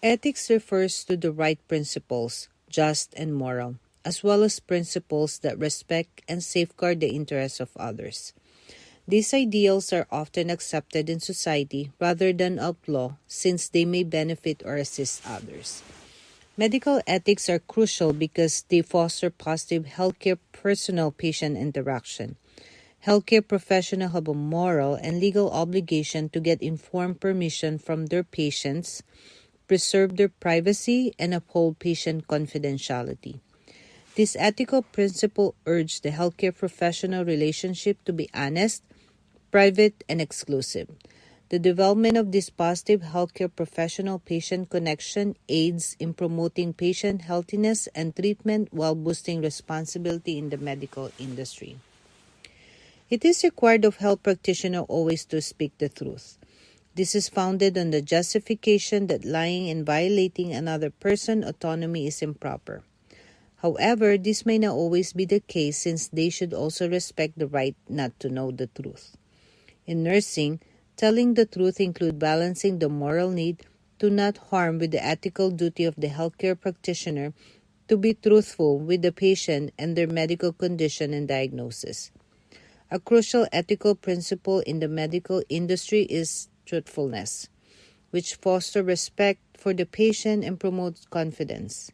Ethics refers to the right principles, just and moral, as well as principles that respect and safeguard the interests of others. These ideals are often accepted in society rather than outlawed since they may benefit or assist others. Medical ethics are crucial because they foster positive healthcare personal patient interaction. Healthcare professionals have a moral and legal obligation to get informed permission from their patients, preserve their privacy, and uphold patient confidentiality. This ethical principle urges the healthcare professional relationship to be honest, private, and exclusive. The development of this positive healthcare professional patient connection aids in promoting patient healthiness and treatment while boosting responsibility in the medical industry. It is required of health practitioners always to speak the truth. This is founded on the justification that lying and violating another person's autonomy is improper. However, this may not always be the case since they should also respect the right not to know the truth. In nursing, telling the truth includes balancing the moral need to not harm with the ethical duty of the healthcare practitioner to be truthful with the patient and their medical condition and diagnosis. A crucial ethical principle in the medical industry is truthfulness, which fosters respect for the patient and promotes confidence.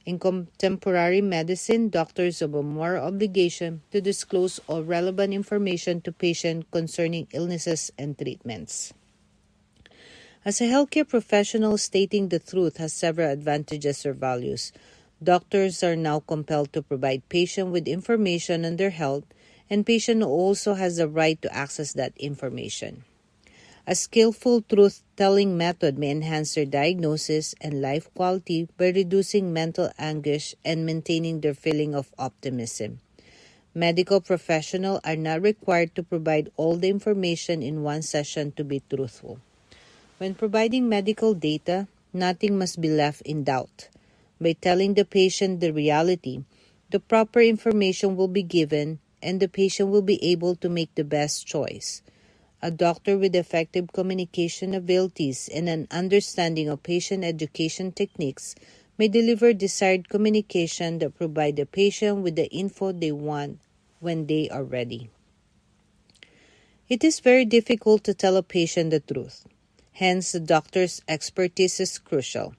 In contemporary medicine, doctors have a moral obligation to disclose all relevant information to patients concerning illnesses and treatments. As a healthcare professional, stating the truth has several advantages or values. Doctors are now compelled to provide patients with information on their health, and patient also has the right to access that information. A skillful truth-telling method may enhance their diagnosis and life quality by reducing mental anguish and maintaining their feeling of optimism. Medical professionals are not required to provide all the information in one session to be truthful. When providing medical data, nothing must be left in doubt. By telling the patient the reality, the proper information will be given and the patient will be able to make the best choice. A doctor with effective communication abilities and an understanding of patient education techniques may deliver desired communication that provide the patient with the info they want when they are ready. It is very difficult to tell a patient the truth. Hence, the doctor's expertise is crucial.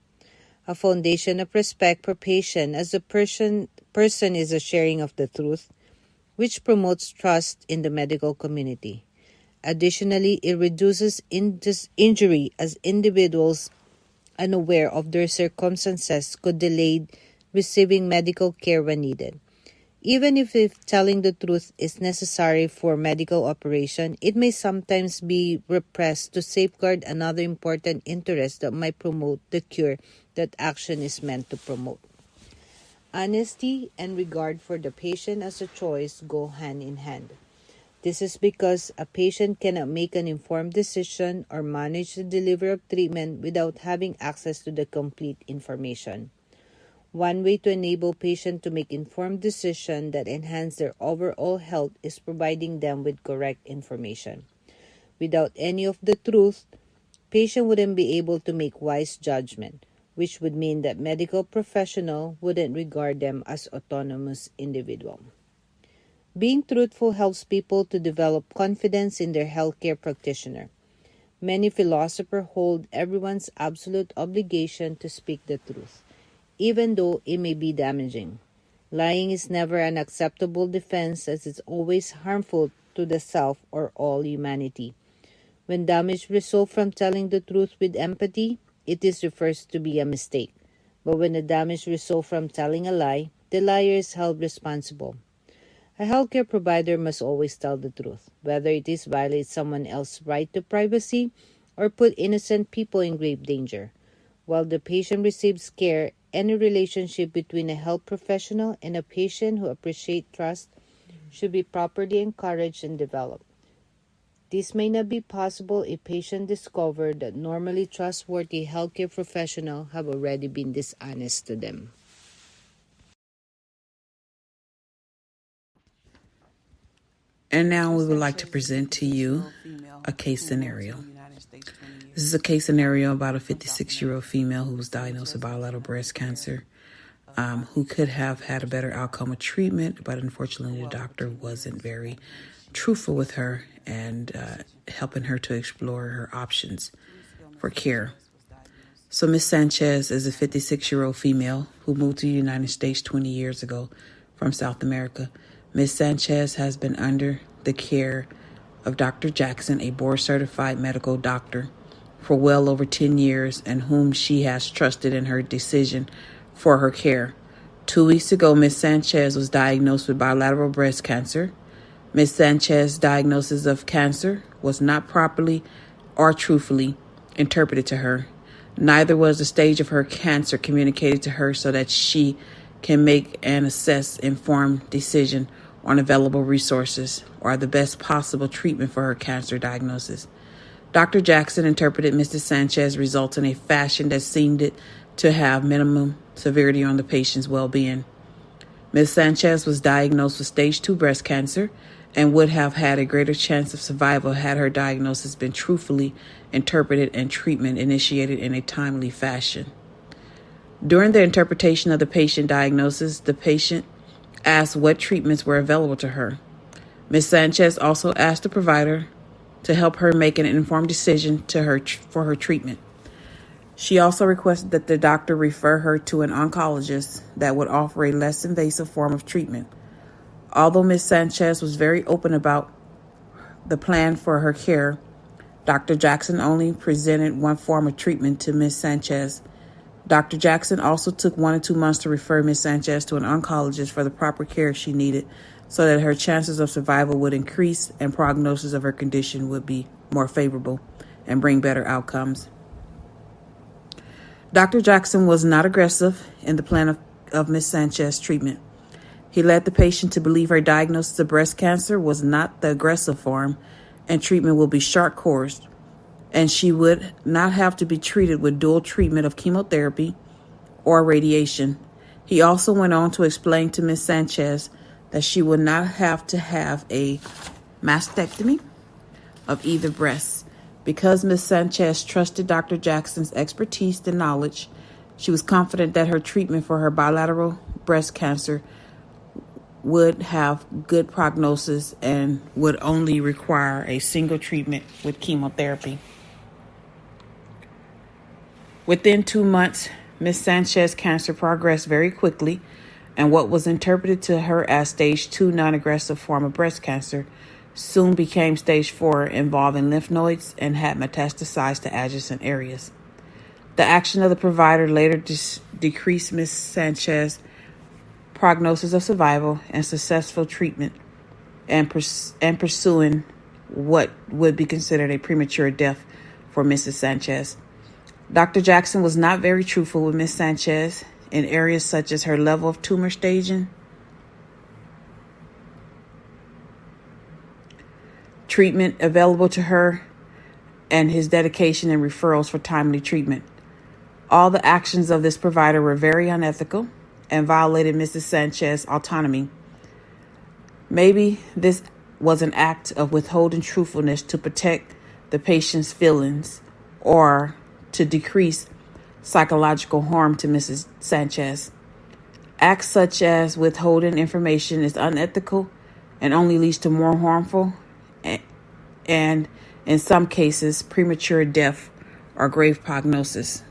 A foundation of respect for patient as a person is a sharing of the truth, which promotes trust in the medical community. Additionally, it reduces injury as individuals unaware of their circumstances could delay receiving medical care when needed. Even if telling the truth is necessary for medical operation, it may sometimes be repressed to safeguard another important interest that might promote the cure that action is meant to promote. Honesty and regard for the patient as a choice go hand in hand. This is because a patient cannot make an informed decision or manage the delivery of treatment without having access to the complete information. One way to enable patients to make informed decisions that enhance their overall health is providing them with correct information. Without any of the truth, patient wouldn't be able to make wise judgment, which would mean that medical professionals wouldn't regard them as autonomous individuals. Being truthful helps people to develop confidence in their healthcare practitioner. Many philosophers hold everyone's absolute obligation to speak the truth, even though it may be damaging. Lying is never an acceptable defense as it's always harmful to the self or all humanity. When damage results from telling the truth with empathy, it is referred to be a mistake. But when the damage results from telling a lie, the liar is held responsible. A healthcare provider must always tell the truth, whether it is violate someone else's right to privacy or put innocent people in grave danger. While the patient receives care, any relationship between a health professional and a patient who appreciates trust should be properly encouraged and developed. This may not be possible if patients discover that normally trustworthy healthcare professionals have already been dishonest to them. And now we would like to present to you a case scenario. This is a case scenario about a 56-year-old female who was diagnosed with bilateral breast cancer, who could have had a better outcome with treatment, but unfortunately the doctor wasn't very truthful with her and helping her to explore her options for care. So Ms. Sanchez is a 56-year-old female who moved to the United States 20 years ago from South America. Ms. Sanchez has been under the care of Dr. Jackson, a board-certified medical doctor, for well over 10 years, and whom she has trusted in her decision for her care. 2 weeks ago, Ms. Sanchez was diagnosed with bilateral breast cancer. Ms. Sanchez's diagnosis of cancer was not properly or truthfully interpreted to her. Neither was the stage of her cancer communicated to her so that she can make and assess informed decision on available resources or the best possible treatment for her cancer diagnosis. Dr. Jackson interpreted Mrs. Sanchez's results in a fashion that seemed it to have minimum severity on the patient's well-being. Ms. Sanchez was diagnosed with stage 2 breast cancer and would have had a greater chance of survival had her diagnosis been truthfully interpreted and treatment initiated in a timely fashion. During the interpretation of the patient diagnosis, the patient asked what treatments were available to her. Ms. Sanchez also asked the provider to help her make an informed decision for her treatment. She also requested that the doctor refer her to an oncologist that would offer a less invasive form of treatment. Although Ms. Sanchez was very open about the plan for her care, Dr. Jackson only presented one form of treatment to Ms. Sanchez. Dr. Jackson also took 1 or 2 months to refer Ms. Sanchez to an oncologist for the proper care she needed so that her chances of survival would increase and prognosis of her condition would be more favorable and bring better outcomes. Dr. Jackson was not aggressive in the plan of Ms. Sanchez's treatment. He led the patient to believe her diagnosis of breast cancer was not the aggressive form and treatment will be short-coursed, and she would not have to be treated with dual treatment of chemotherapy or radiation. He also went on to explain to Ms. Sanchez that she would not have to have a mastectomy of either breast. Because Ms. Sanchez trusted Dr. Jackson's expertise and knowledge, she was confident that her treatment for her bilateral breast cancer would have good prognosis and would only require a single treatment with chemotherapy. Within 2 months, Ms. Sanchez's cancer progressed very quickly, and what was interpreted to her as stage 2 non-aggressive form of breast cancer soon became stage 4, involving lymph nodes and had metastasized to adjacent areas. The action of the provider later decreased Ms. Sanchez's prognosis of survival and successful treatment and pursuing what would be considered a premature death for Mrs. Sanchez. Dr. Jackson was not very truthful with Ms. Sanchez in areas such as her level of tumor staging, treatment available to her, and his dedication and referrals for timely treatment. All the actions of this provider were very unethical and violated Mrs. Sanchez's autonomy. Maybe this was an act of withholding truthfulness to protect the patient's feelings or to decrease psychological harm to Mrs. Sanchez. Acts such as withholding information is unethical and only leads to more harmful and, in some cases, premature death or grave prognosis.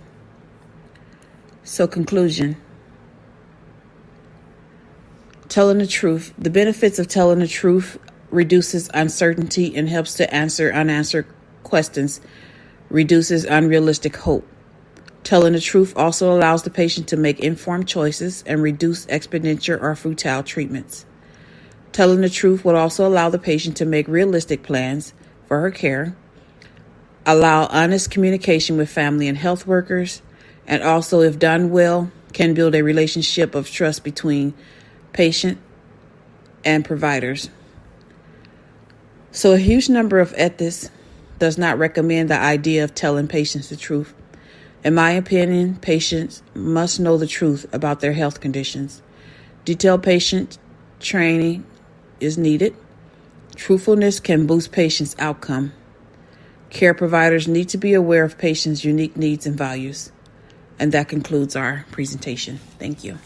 So, conclusion. Telling the truth. The benefits of telling the truth reduces uncertainty and helps to answer unanswered questions, reduces unrealistic hope. Telling the truth also allows the patient to make informed choices and reduce expenditure or futile treatments. Telling the truth will also allow the patient to make realistic plans for her care, allow honest communication with family and health workers, and also, if done well, can build a relationship of trust between patient and providers. So a huge number of ethicists does not recommend the idea of telling patients the truth. In my opinion, patients must know the truth about their health conditions. Detailed patient training is needed. Truthfulness can boost patients' outcome. Care providers need to be aware of patients' unique needs and values. And that concludes our presentation. Thank you.